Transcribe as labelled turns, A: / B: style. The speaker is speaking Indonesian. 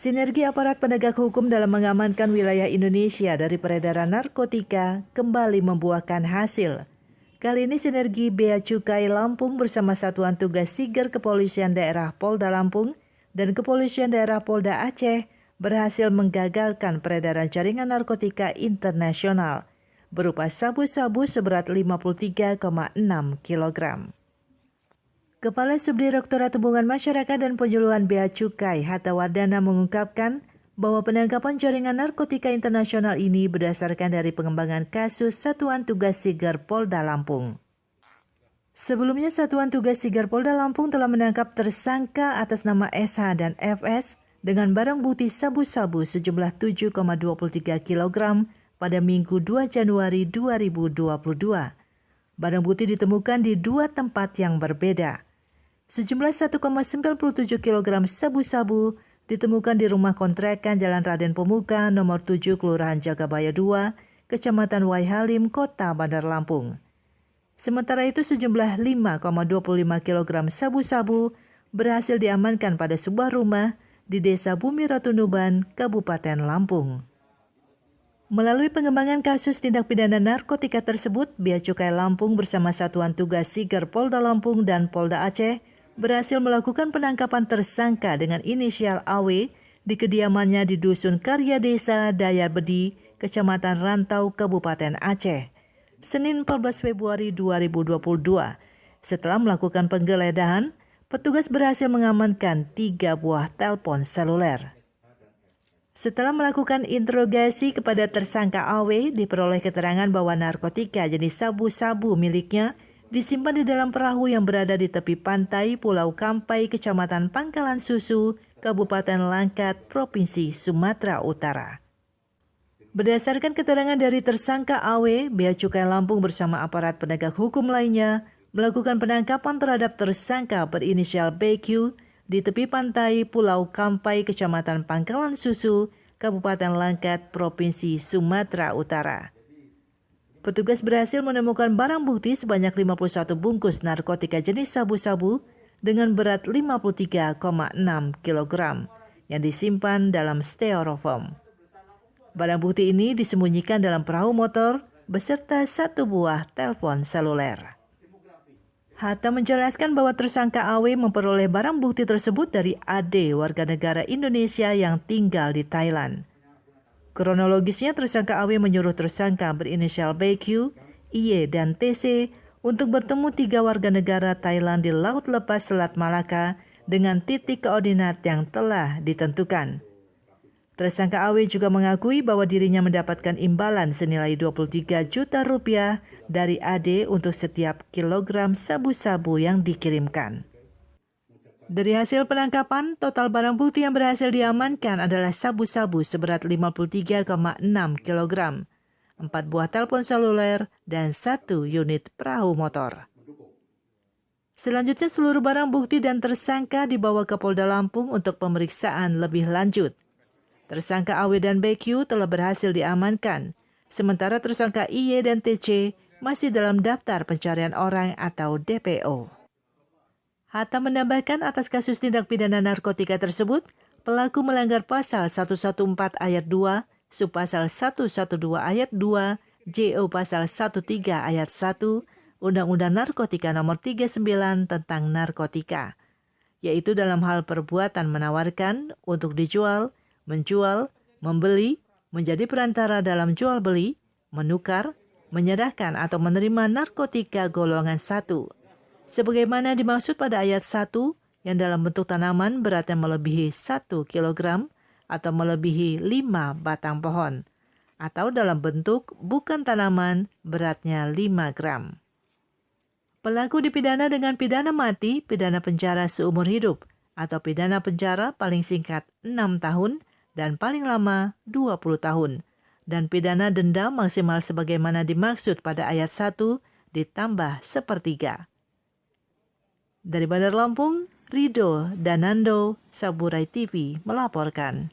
A: Sinergi aparat penegak hukum dalam mengamankan wilayah Indonesia dari peredaran narkotika kembali membuahkan hasil. Kali ini sinergi Bea Cukai Lampung bersama Satuan Tugas Siger Kepolisian Daerah Polda Lampung dan Kepolisian Daerah Polda Aceh berhasil menggagalkan peredaran jaringan narkotika internasional berupa sabu-sabu seberat 53,6 kg. Kepala Subdirektorat Hubungan Masyarakat dan Penyuluhan Bea Cukai Hatta Wardana mengungkapkan bahwa penangkapan jaringan narkotika internasional ini berdasarkan dari pengembangan kasus Satuan Tugas Siger Polda Lampung. Sebelumnya Satuan Tugas Siger Polda Lampung telah menangkap tersangka atas nama SH dan FS dengan barang bukti sabu-sabu sejumlah 7,23 kg pada Minggu 2 Januari 2022. Barang bukti ditemukan di dua tempat yang berbeda. Sejumlah 1,97 kg sabu-sabu ditemukan di rumah kontrakan Jalan Raden Pemuka nomor 7 Kelurahan Jagabaya 2, Kecamatan Waihalim, Kota Bandar Lampung. Sementara itu sejumlah 5,25 kg sabu-sabu berhasil diamankan pada sebuah rumah di Desa Bumi Ratunuban, Kabupaten Lampung. Melalui pengembangan kasus tindak pidana narkotika tersebut, Bea Cukai Lampung bersama Satuan Tugas Siger Polda Lampung dan Polda Aceh berhasil melakukan penangkapan tersangka dengan inisial AW di kediamannya di Dusun Karya Desa Dayarbedi, Kecamatan Rantau, Kabupaten Aceh, Senin 14 Februari 2022. Setelah melakukan penggeledahan, petugas berhasil mengamankan 3 buah telepon seluler. Setelah melakukan interogasi kepada tersangka AW, diperoleh keterangan bahwa narkotika jenis sabu-sabu miliknya disimpan di dalam perahu yang berada di tepi pantai Pulau Kampai, Kecamatan Pangkalan Susu, Kabupaten Langkat, Provinsi Sumatera Utara. Berdasarkan keterangan dari tersangka AW, Bea Cukai Lampung bersama aparat penegak hukum lainnya melakukan penangkapan terhadap tersangka berinisial BQ di tepi pantai Pulau Kampai, Kecamatan Pangkalan Susu, Kabupaten Langkat, Provinsi Sumatera Utara. Petugas berhasil menemukan barang bukti sebanyak 51 bungkus narkotika jenis sabu-sabu dengan berat 53,6 kg yang disimpan dalam styrofoam. Barang bukti ini disembunyikan dalam perahu motor beserta 1 buah telepon seluler. Hatta menjelaskan bahwa tersangka AW memperoleh barang bukti tersebut dari AD warga negara Indonesia yang tinggal di Thailand. Kronologisnya, tersangka AW menyuruh tersangka berinisial BQ, IE, dan TC untuk bertemu 3 warga negara Thailand di Laut Lepas Selat Malaka dengan titik koordinat yang telah ditentukan. Tersangka AW juga mengakui bahwa dirinya mendapatkan imbalan senilai 23 juta rupiah dari AD untuk setiap kilogram sabu-sabu yang dikirimkan. Dari hasil penangkapan, total barang bukti yang berhasil diamankan adalah sabu-sabu seberat 53,6 kg, 4 buah telepon seluler, dan 1 unit perahu motor. Selanjutnya seluruh barang bukti dan tersangka dibawa ke Polda Lampung untuk pemeriksaan lebih lanjut. Tersangka AW dan BQ telah berhasil diamankan, sementara tersangka IY dan TC masih dalam daftar pencarian orang atau DPO. Hatta menambahkan atas kasus tindak pidana narkotika tersebut, pelaku melanggar pasal 114 ayat 2, subpasal 112 ayat 2, JO pasal 13 ayat 1, Undang-Undang Narkotika nomor 39 tentang narkotika, yaitu dalam hal perbuatan menawarkan untuk dijual, menjual, membeli, menjadi perantara dalam jual beli, menukar, menyerahkan atau menerima narkotika golongan 1. Sebagaimana dimaksud pada ayat 1 yang dalam bentuk tanaman beratnya melebihi 1 kg atau melebihi 5 batang pohon, atau dalam bentuk bukan tanaman beratnya 5 gram. Pelaku dipidana dengan pidana mati, pidana penjara seumur hidup, atau pidana penjara paling singkat 6 tahun dan paling lama 20 tahun, dan pidana denda maksimal sebagaimana dimaksud pada ayat 1 ditambah sepertiga. Dari Bandar Lampung, Rido Danando, Saburai TV melaporkan.